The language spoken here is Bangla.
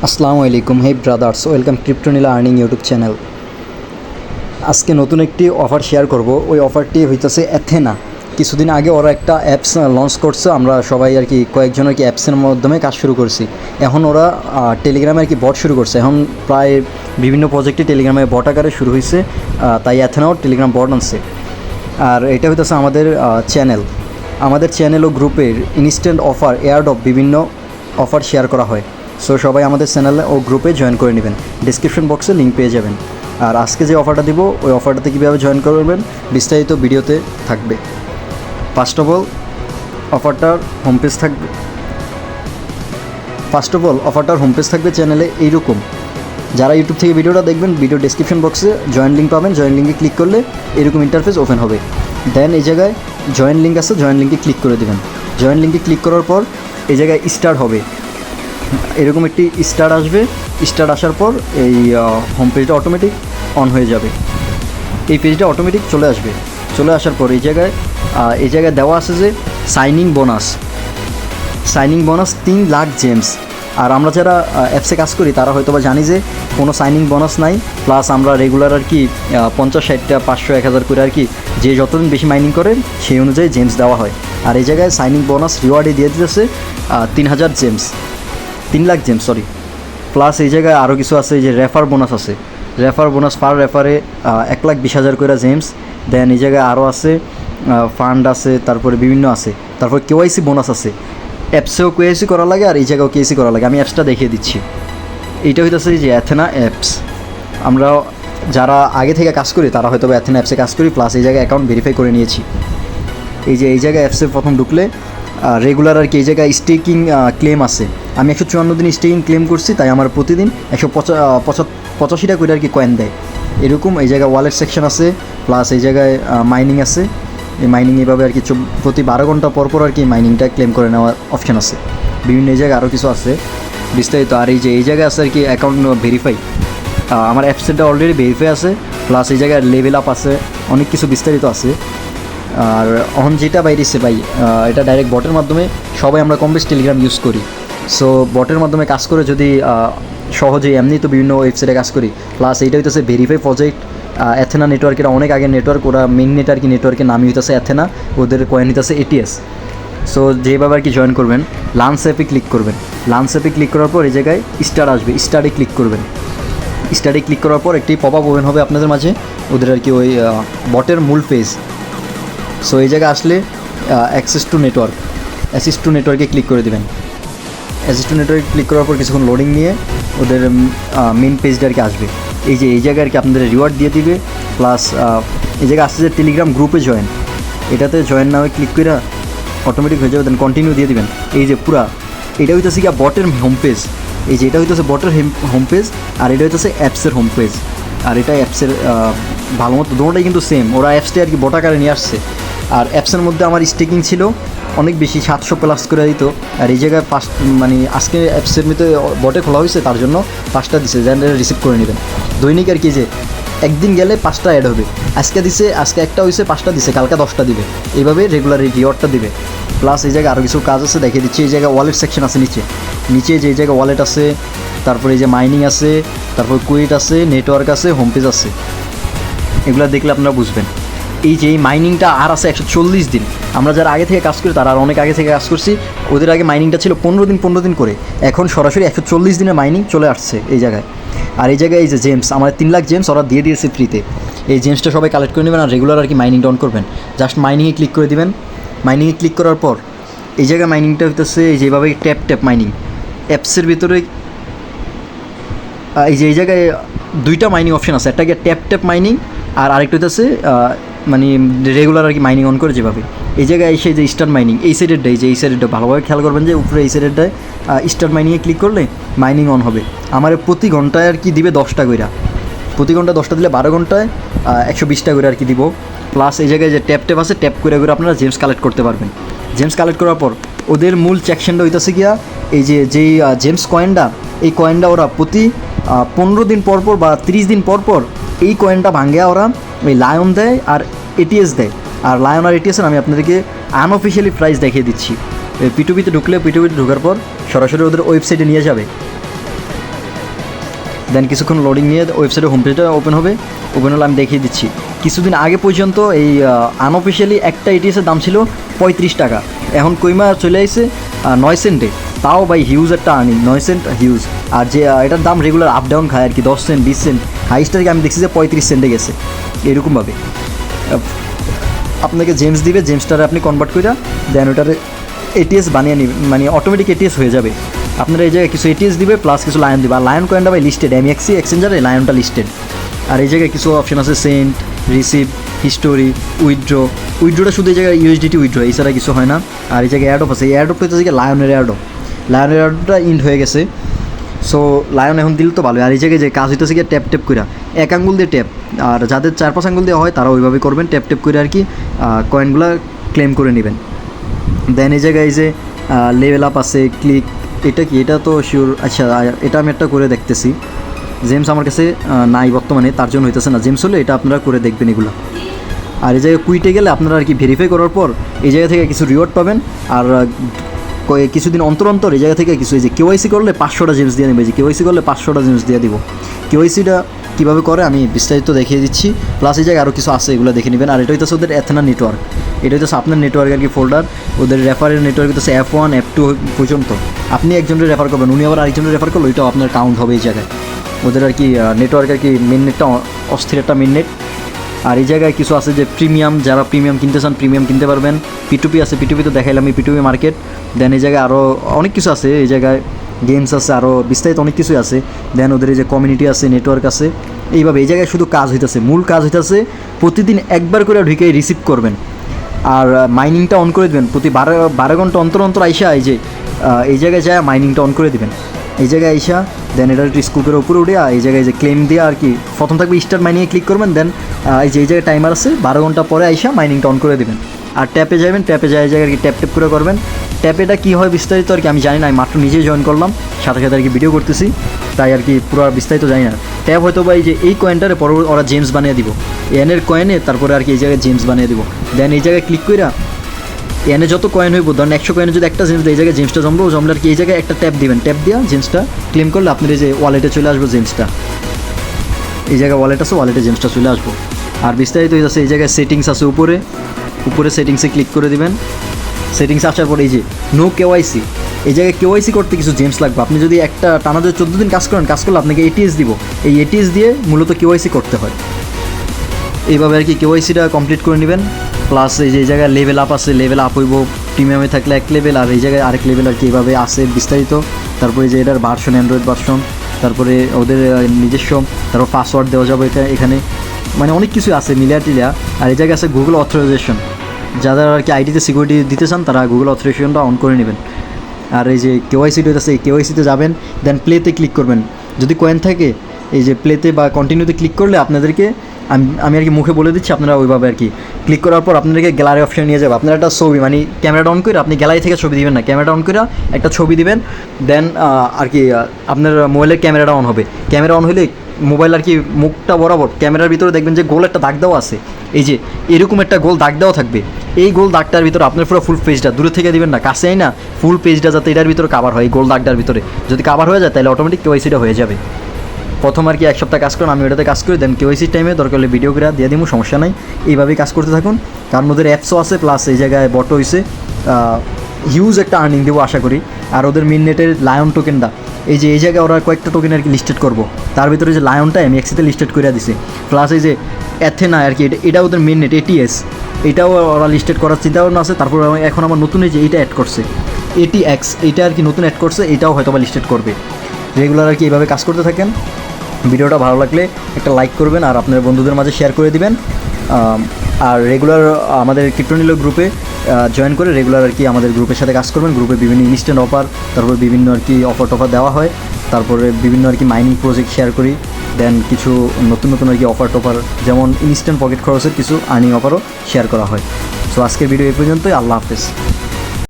আসসালামু আলাইকুম, হে ব্রাদার্স, ওয়েলকাম ক্রিপ্টোনিলা আর্নিং ইউটিউব চ্যানেল। আজকে নতুন একটি অফার শেয়ার করব। ওই অফারটি হইতেছে অ্যাথেনা। কিছুদিন আগে ওরা একটা অ্যাপস লঞ্চ করছে, আমরা সবাই আর কি কয়েকজন আর কি অ্যাপসের মাধ্যমে কাজ শুরু করছি। এখন ওরা টেলিগ্রামে আর কি বট শুরু করছে। এখন প্রায় বিভিন্ন প্রজেক্টে টেলিগ্রামে বট আকারে শুরু হয়েছে, তাই অ্যাথেনাও টেলিগ্রাম বট আনছে। আর এটা হইতেছে আমাদের চ্যানেল ও গ্রুপের ইনস্ট্যান্ট অফার, এয়ারড্রপ, বিভিন্ন অফার শেয়ার করা হয়। সো সবাই আমাদের চ্যানেলে ও গ্রুপে জয়েন করে নেবেন, ডিসক্রিপশন বক্সে লিঙ্ক পেয়ে যাবেন। আর আজকে যে অফারটা দিব, ওই অফারটাতে কীভাবে জয়েন করবেন বিস্তারিত ভিডিওতে থাকবে। ফার্স্ট অফ অল অফারটার হোম পেজ থাকবে চ্যানেলে এইরকম। যারা ইউটিউব থেকে ভিডিওটা দেখবেন, ভিডিও ডেসক্রিপশন বক্সে জয়েন লিঙ্ক পাবেন। জয়েন লিঙ্কে ক্লিক করলে এরকম ইন্টারফেস ওপেন হবে। দেন এই জায়গায় জয়েন লিঙ্ক আছে, জয়েন লিঙ্কে ক্লিক করে দেবেন। জয়েন লিঙ্কে ক্লিক করার পর এই জায়গায় স্টার্ট হবে, এরকম একটি স্টার্ট আসবে। স্টার্ট আসার পর এই হোম পেজটা অটোমেটিক অন হয়ে যাবে। এই পেজটা অটোমেটিক চলে আসবে। চলে আসার পর এই জায়গায় দেওয়া আছে যে সাইনিং বোনাস 3 লাখ জেমস। আর আমরা যারা অ্যাপসে কাজ করি তারা হয়তো বা জানি যে কোনো সাইনিং বোনাস নাই। প্লাস আমরা রেগুলার আর কি 50-60টা 500-1000 করে আর কি, যে যতদিন বেশি মাইনিং করে সেই অনুযায়ী জেমস দেওয়া হয়। আর এই জায়গায় সাইনিং বোনাস রিওয়ার্ডে দিয়ে দিতেছে 3 লাখ জেমস সরি। প্লাস এই জায়গায় আরও কিছু আছে, এই যে রেফার বোনাস আছে। রেফার বোনাস পার রেফারে 1,20,000 করে জেমস। দেন এই জায়গায় আরও আছে ফান্ড আছে, তারপরে বিভিন্ন আছে। তারপর কেওয়াইসি বোনাস আছে। অ্যাপসেও কেওয়াইসি করা লাগে আর এই জায়গাও কেওয়াইসি করা লাগে। আমি অ্যাপসটা দেখিয়ে দিচ্ছি। এইটা হইতেছে যে অ্যাথেনা অ্যাপস। আমরা যারা আগে থেকে কাজ করি তারা হয়তো অ্যাথেনা অ্যাপসে কাজ করি, প্লাস এই জায়গায় অ্যাকাউন্ট ভেরিফাই করে নিয়েছি। এই জায়গায় অ্যাপসে প্রথম ঢুকলে রেগুলার আর কি এই জায়গায় স্টেকিং ক্লেম আছে। আমি 154 দিন স্টেকিং ক্লেম করছি, তাই আমার প্রতিদিন 185টা করে আর কি কয়েন দেয় এরকম। এই জায়গায় ওয়ালেট সেকশন আছে, প্লাস এই জায়গায় মাইনিং আছে। এই মাইনিং এভাবে আর কি প্রতি 12 ঘন্টা পর আর কি মাইনিংটা ক্লেম করে নেওয়ার অপশান আছে। বিভিন্ন এই জায়গায় আরও কিছু আছে বিস্তারিত। আর এই জায়গায় আছে আর কি অ্যাকাউন্ট ভেরিফাই। আমার অ্যাপসেটটা অলরেডি ভেরিফাই আছে, প্লাস এই জায়গায় লেভেল আপ আছে, অনেক কিছু বিস্তারিত আছে। আর এখন যেটা বাইরেছে ভাই, এটা ডাইরেক্ট বটের মাধ্যমে সবাই আমরা কম বেশি টেলিগ্রাম ইউজ করি। সো বটের মাধ্যমে কাজ করে যদি সহজেই এমনি তো বিভিন্ন ওয়েবসাইটে কাজ করি। প্লাস এইটা হইতেছে ভেরিফাই প্রজেক্ট। অ্যাথেনা নেটওয়ার্কের অনেক আগে নেটওয়ার্ক, ওরা মেইন নেটওয়ার্কের নামই হইতেছে অ্যাথেনা, ওদের কয়েন হইতেছে ATS। সো যেভাবে আর কি জয়েন করবেন, লাঞ্চ অ্যাপে ক্লিক করবেন। লাঞ্চ অ্যাপে ক্লিক করার পর এই জায়গায় স্টার্ট আসবে, স্টার্টে ক্লিক করবেন। স্টার্টে ক্লিক করার পর একটি পপ আপ ওপেন হবে আপনাদের মাঝে, ওদের আর কি ওই বটের মূল পেজ। সো এই জায়গায় আসলে অ্যাক্সেস টু নেটওয়ার্কে ক্লিক করে দেবেন। অ্যাক্সেস টু নেটওয়ার্কে ক্লিক করার পর কিছুক্ষণ লোডিং নিয়ে ওদের মেন পেজটা আর কি আসবে। এই জায়গায় আর কি আপনাদের রিওয়ার্ড দিয়ে দিবে। প্লাস এই জায়গায় আসছে যে টেলিগ্রাম গ্রুপে জয়েন, এটাতে জয়েন না হয়ে ক্লিক করে অটোমেটিক হয়ে যাবে। দেন কন্টিনিউ দিয়ে দিবেন। এই যে পুরা এটা হইতেছে কি বটের হোম পেজ। এই যে এটা হইতেছে বটের হোম পেজ, আর এটা হইতেছে অ্যাপসের হোম পেজ। আর এটা অ্যাপসের ভালো মতো দুটোটাই কিন্তু সেম। ওরা অ্যাপসটা আর কি বট আকারে নিয়ে আসছে। আর অ্যাপসের মধ্যে আমার স্টেকিং ছিল অনেক বেশি, 700+ করে দিত। আর এই জায়গায় মানে আজকে অ্যাপসের মধ্যে বটে খোলা হয়েছে, তার জন্য 5টা দিছে, যেন রিসিভ করে নেবেন। দৈনিক আর কি যে একদিন গেলে 5টা অ্যাড হবে। আজকে 1টা হয়েছে, 5টা দিছে, কালকে 10টা দিবে। এইভাবে রেগুলার এই রিওয়ার্ডটা দিবে। প্লাস এই জায়গায় আরও কিছু কাজ আছে, দেখিয়ে দিচ্ছি। এই জায়গায় ওয়ালেট সেকশন আছে নিচে যে এই জায়গায় ওয়ালেট আছে, তারপরে এই যে মাইনিং আছে, তারপর কুইট আছে, নেটওয়ার্ক আছে, হোম পেজ আছে। এগুলো দেখলে আপনারা বুঝবেন। এই মাইনিংটা আর আছে 140 দিন। আমরা যারা আগে থেকে কাজ করি তারা আর অনেক আগে থেকে কাজ করছি। ওদের আগে মাইনিংটা ছিল 15 দিন করে, এখন সরাসরি 140 দিনের মাইনিং চলে আসছে এই জায়গায়। আর এই জায়গায় এই যে জেমস, আমাদের 3 লাখ জেমস ওরা দিয়ে দিয়েছে ফ্রিতে। এই জেমসটা সবাই কালেক্ট করে নেবেন আর রেগুলার আর কি মাইনিংটা অন করবেন। জাস্ট মাইনিংয়ে ক্লিক করে দিবেন। মাইনিংয়ে ক্লিক করার পর এই জায়গায় মাইনিংটা হইতেছে যেভাবে ট্যাপ মাইনিং। অ্যাপসের ভিতরে এই জায়গায় 2টা মাইনিং অপশান আছে, একটা গিয়ে ট্যাপ মাইনিং, আর আরেকটা হইতেছে মানে রেগুলার আর কি মাইনিং অন করে যেভাবে। এই জায়গায় এসে যে স্টার্ট মাইনিং, এই সাইডেরটা ভালোভাবে খেয়াল করবেন যে উপরে এই সাইডেরটায় স্টার্ট মাইনিংয়ে ক্লিক করলে মাইনিং অন হবে। আমার প্রতি ঘন্টায় আর কি দিবে 10টা কইরা, প্রতি ঘন্টায় 10টা দিলে 12 ঘন্টায় 120টা করে আর কি দিব। প্লাস এই জায়গায় যে ট্যাপ আছে, ট্যাপ করে আপনারা জেমস কালেক্ট করতে পারবেন। জেমস কালেক্ট করার পর ওদের মূল সেকশনটা হইতেছে গিয়া এই যেই জেমস কয়েনটা, এই কয়েনটা ওরা প্রতি 15 দিন পর বা 30 দিন পর এই কয়েনটা ভাঙে ওরা ওই লায়ন দেয় আর ATS দেয়। আর লায়ন আর ATS আমি আপনাদেরকে আনঅফিসিয়ালি প্রাইস দেখিয়ে দিচ্ছি। পিটুপিতে ঢুকলে, পিটুপিতে ঢোকার পর সরাসরি ওদের ওয়েবসাইটে নিয়ে যাবে। দেন কিছুক্ষণ লোডিং নিয়ে ওয়েবসাইটের হোম পেজটা ওপেন হবে। ওপেন হলে আমি দেখিয়ে দিচ্ছি। কিছুদিন আগে পর্যন্ত এই আনঅফিসিয়ালি একটা এটিএসের দাম ছিল 35 টাকা, এখন কইমা চলে আসছে 9 সেন্টে। তাও ভাই হিউজ একটা আর্নিং, 9 সেন্ট হিউজ। আর যে এটার দাম রেগুলার আপ ডাউন খায় আর কি, 10 সেন্ট 20 সেন্ট, হাইস্টারকে আমি দেখছি যে 35 সেন্টে গেছে। এরকমভাবে আপনাকে জেমস দিবে, জেমসটারে আপনি কনভার্ট করে দেন ওটারে এটিএস বানিয়ে নেবেন, মানে অটোমেটিক এটিএস হয়ে যাবে। আপনারা এই জায়গায় কিছু এটিএস দিবে প্লাস কিছু লায়ন দিবে। আর লায়ন কয়েনটা ভাই লিস্টেড, এমএক্সি এক্সচেঞ্জারে লায়নটা লিস্টেড। আর এই জায়গায় কিছু অপশন আছে সেন্ট, রিসিভ, হিস্টোরি, উইথড্রোটা শুধু এই জায়গায় ইউএসডিটি উইথড্রো, এছাড়া কিছু হয় না। আর এই জায়গায় অ্যাডপ আছে, এই অ্যাডপটা হচ্ছে লায়নের অ্যাডপটা ইন্ড হয়ে গেছে। সো লায়ন এখন দিল তো ভালো। আর এই জায়গায় যে কাজ হইতেছে গিয়ে ট্যাপ ট্যাপ করে, এক আঙ্গুল দিয়ে ট্যাপ, আর যাদের 4-5 আঙ্গুল দেওয়া হয় তারা ওইভাবে করবেন, ট্যাপ ট্যাপ করে আর কি কয়েনগুলো ক্লেম করে নেবেন। দেন এই জায়গায় যে লেভেল আপ আছে, ক্লিক, এটা কি, এটা তো শিওর। আচ্ছা এটা আমি একটা করে দেখতেছি। জেমস আমার কাছে নাই বর্তমানে, তার জন্য হইতেছে না। জেমস হলে এটা আপনারা করে দেখবেন এগুলো। আর এই জায়গায় কুইটে গেলে আপনারা আর কি ভেরিফাই করার পর এই জায়গা থেকে কিছু রিওয়ার্ড পাবেন। আর কিছুদিন অন্তর অন্তর এই জায়গা থেকে কিছু, এই যে কেওয়াইসি করলে 500টা জেমস দিয়ে দেবে, যে কেওয়াইসি করলে 500টা জেমস দিয়ে দিব। কেওয়াইসিটা কীভাবে করে আমি বিস্তারিত দেখিয়ে দিচ্ছি, প্লাস এই জায়গায় আরও কিছু আছে, এগুলো দেখে নেবেন। আর এটা হইতেছে ওদের অ্যাথেনা নেটওয়ার্ক, এটা হইতেছে আপনার নেটওয়ার্ক আর কি ফোল্ডার। ওদের রেফারের নেটওয়ার্ক হইতেছে F1 F2 পর্যন্ত। আপনি একজনের রেফার করবেন, উনি আবার আরেকজনের রেফার করলে ওইটাও আপনার কাউন্ট হবে এই জায়গায়। ওদের আর কি নেটওয়ার্ক আর কি মেন নেটটা অস্থির একটা মেন নেট। আর এই জায়গায় কিছু আছে যে প্রিমিয়াম, যারা প্রিমিয়াম কিনতে চান প্রিমিয়াম কিনতে পারবেন। P2P আছে, P2P তো দেখাইলাম, এই P2P মার্কেট। দেন এই জায়গায় আরও অনেক কিছু আছে, এই জায়গায় গেমস আছে, আরও বিস্তারিত অনেক কিছুই আছে। দেন ওদের এই যে কমিউনিটি আছে, নেটওয়ার্ক আছে। এইভাবে এই জায়গায় শুধু কাজ হইতেছে, মূল কাজ হইতেছে প্রতিদিন একবার করে ঢুকে রিসিভ করবেন। আর মাইনিংটা অন করে দেবেন প্রতি 12 ঘন্টা অন্তর অন্তর আইসা এই যে এই জায়গায় যায় মাইনিংটা অন করে দেবেন। এই জায়গায় আইসা দেন এটা একটু স্কুপের উপরে উঠে এই জায়গায় যে ক্লেম দিয়ে আর কি প্রথম থাকবে স্টার্ট মাইনিংয়ে ক্লিক করবেন। দেন এই যে এই জায়গায় টাইমার আছে, 12 ঘন্টা পরে আইসা মাইনিংটা অন করে দেবেন। আর ট্যাপে যাবেন, ট্যাপে যায় এই জায়গায় আর কি ট্যাপ ট্যাপ করে করবেন। ট্যাপেটা কী হয় বিস্তারিত আর কি আমি জানি না, আমি মাত্র নিজেই জয়েন করলাম, সাথে সাথে আর কি ভিডিও করতেছি, তাই আর কি পুরো বিস্তারিত জানি না। ট্যাপ হয়তো বা এই যে এই কয়েনটারে পরবর্তী ওরা জেমস বানিয়ে দিব, এনের কয়েনে তারপরে আর কি এই জায়গায় জেমস বানিয়ে দিব। দেন এই জায়গায় ক্লিক করে এনে যত কয়েন হইব, ধরেন 100 কয়েনে যদি একটা জেমস দেয়, এই জায়গায় জেমসটা জমলে আর কি এই জায়গায় একটা ট্যাপ দিবেন, ট্যাপ দিয়ে জেমসটা ক্লেম করলে আপনার এই যে ওয়ালেটে চলে আসবো জেমসটা। এই জায়গায় ওয়ালেট আছে, ওয়ালেটে জেমসটা চলে আসবো। আর বিস্তারিত হয়ে যাচ্ছে এই জায়গায় সেটিংস আছে, উপরে সেটিংসে ক্লিক করে দিবেন। সেটিংস আসার পরে এই যে নো কেওয়াইসি, এই জায়গায় কেওয়াইসি করতে কিছু জেমস লাগবে। আপনি যদি একটা টানা যদি 14 দিন কাজ করলে আপনাকে এটিএস দিব, এই এটিএস দিয়ে মূলত কেওয়াইসি করতে হয়। এইভাবে আর কি কেওয়াইসিটা কমপ্লিট করে নেবেন। প্লাস এই যে এই জায়গায় লেভেল আপ আছে, লেভেল আপ হইব, প্রিমিয়ামে থাকলে 1 লেভেল, আর এই জায়গায় আরেক লেভেল আর কি এইভাবে আছে বিস্তারিত। তারপরে যে এটার ভার্সন, অ্যান্ড্রয়েড ভার্সন, তারপরে ওদের নিজস্ব, তারপর পাসওয়ার্ড দেওয়া যাবে এখানে, মানে অনেক কিছু আছে মিলিয়া টিলিয়া। আর এই জায়গায় আছে গুগল অথরাইজেশন, যারা আর কি আইডিতে সিকিউরিটি দিতে চান তারা গুগল অথরাইজেশনটা অন করে নেবেন। আর এই যে কেওয়াইসিটা আছে, এই কেওয়াইসিতে যাবেন, দেন প্লেতে ক্লিক করবেন। যদি কয়েন থাকে এই যে প্লেতে বা কন্টিনিউতে ক্লিক করলে আপনাদেরকে আমি আর কি মুখে বলে দিচ্ছি, আপনারা ওইভাবে আর কি ক্লিক করার পর আপনাদেরকে গ্যালারি অপশন নিয়ে যাবে। আপনারা একটা ছবি, মানে ক্যামেরাটা অন করে আপনি গ্যালারি থেকে ছবি দিবেন না, ক্যামেরাটা অন করে একটা ছবি দিবেন। দেন আর কি আপনার মোবাইলের ক্যামেরাটা অন হবে। ক্যামেরা অন হলে মোবাইল আর কি মুখটা বরাবর ক্যামেরার ভিতরে দেখবেন যে গোল একটা দাগ দেওয়া আছে, এই যে এরকম একটা গোল দাগ দেওয়া থাকবে। এই গোল দাগটার ভিতরে আপনার পুরো ফুল পেজটা, দূরে থেকে দিবেন না, কাছে না, ফুল পেজটা যাতে এটার ভিতরে কাভার হয়, এই গোল দাগটার ভিতরে যদি কাভার হয়ে যায় তাহলে অটোমেটিক কেওয়াইসিটা হয়ে যাবে। প্রথম আর কি 1 সপ্তাহ কাজ করুন, আমি ওটাতে কাজ করি, দেন কেওয়াইসির টাইমে দরকার হলে ভিডিও করে দিয়ে দিব, সমস্যা নাই। এইভাবেই কাজ করতে থাকুন, কারণ ওদের অ্যাপসও আছে, প্লাস এই জায়গায় বট হয়েছে, হিউজ একটা আর্নিং দেবো আশা করি। আর ওদের মিন নেটের লায়ন টোকেনটা এই যে এই জায়গায় ওরা কয়েকটা টোকেন আর কি লিস্টেড করবো, তার ভিতরে যে লায়নটা আমি এক্সিতে লিস্টেড করে দিছি, প্লাস এই যে অ্যাথেনা আর কি এটা ওদের মেন নেট ATS, এটাও ওরা লিস্টেড করার চিন্তা ভাবনা আছে। তারপর এখন আমার নতুন এই যে এইটা অ্যাড করছে ATX, এইটা আর কি নতুন অ্যাড করছে, এটাও হয়তো বা লিস্টেড করবে। রেগুলার আর কি এইভাবে কাজ করতে থাকেন। ভিডিওটা ভালো লাগলে একটা লাইক করবেন আর আপনার বন্ধুদের মাঝে শেয়ার করে দিবেন। আর রেগুলার আমাদের ক্রিপ্টোনিলো গ্রুপে জয়েন করে রেগুলার আর কি আমাদের গ্রুপের সাথে কাজ করবেন। গ্রুপে বিভিন্ন ইনস্ট্যান্ট অফার, তারপর বিভিন্ন আর কি অফার টফার দেওয়া হয়, তারপরে বিভিন্ন আর কি মাইনিং প্রজেক্ট শেয়ার করি। দেন কিছু নতুন নতুন আর কি অফার টফার, যেমন ইনস্ট্যান্ট পকেট খরচের কিছু আর্নিং অফারও শেয়ার করা হয়। সো আজকের ভিডিও এই পর্যন্তই, আল্লাহ হাফেজ।